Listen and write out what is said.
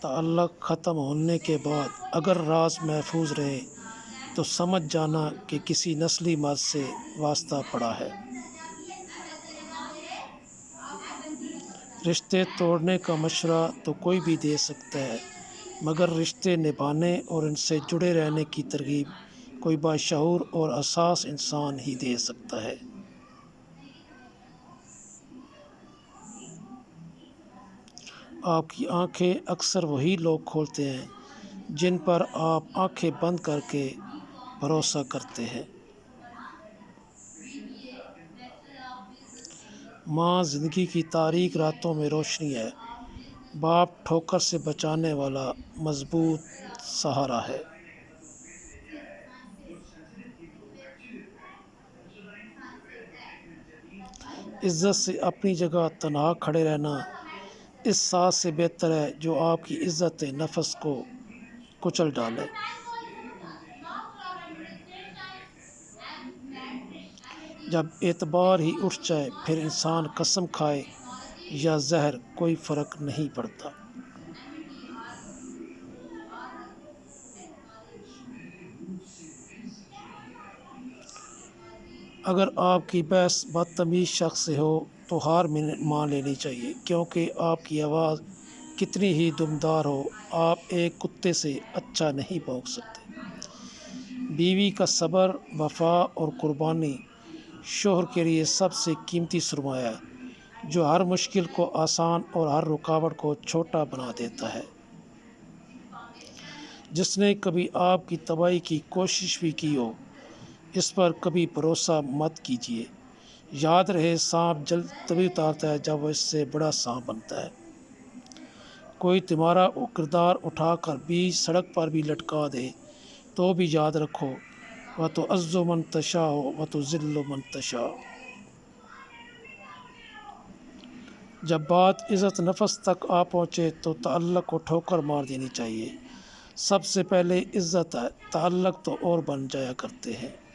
تعلق ختم ہونے کے بعد اگر راز محفوظ رہے تو سمجھ جانا کہ کسی نسلی مرض سے واسطہ پڑا ہے۔ رشتے توڑنے کا مشورہ تو کوئی بھی دے سکتا ہے، مگر رشتے نبھانے اور ان سے جڑے رہنے کی ترغیب کوئی باشعور اور حساس انسان ہی دے سکتا ہے۔ آپ کی آنکھیں اکثر وہی لوگ کھولتے ہیں جن پر آپ آنکھیں بند کر کے بھروسہ کرتے ہیں۔ ماں زندگی کی تاریک راتوں میں روشنی ہے، باپ ٹھوکر سے بچانے والا مضبوط سہارا ہے۔ عزت سے اپنی جگہ تنہا کھڑے رہنا اس ساز سے بہتر ہے جو آپ کی عزت نفس کو کچل ڈالے۔ جب اعتبار ہی اٹھ جائے پھر انسان قسم کھائے یا زہر کوئی فرق نہیں پڑتا۔ اگر آپ کی بحث بدتمیز شخص سے ہو تو ہار مان لینی چاہیے، کیونکہ آپ کی آواز کتنی ہی دمدار ہو آپ ایک کتے سے اچھا نہیں بھونک سکتے۔ بیوی کا صبر، وفا اور قربانی شوہر کے لیے سب سے قیمتی سرمایہ ہے جو ہر مشکل کو آسان اور ہر رکاوٹ کو چھوٹا بنا دیتا ہے۔ جس نے کبھی آپ کی تباہی کی کوشش بھی کی ہو اس پر کبھی بھروسہ مت کیجیے۔ یاد رہے سانپ جلد تبھی اتارتا ہے جب وہ اس سے بڑا سانپ بنتا ہے۔ کوئی تمہارا کردار اٹھا کر بیچ سڑک پر بھی لٹکا دے تو بھی یاد رکھو وَتُعِزُّ مَن تَشَاءُ وَتُذِلُّ مَن تَشَاءُ۔ جب بات عزت نفس تک آ پہنچے تو تعلق کو ٹھوکر مار دینی چاہیے۔ سب سے پہلے عزت ہے، تعلق تو اور بن جایا کرتے ہیں۔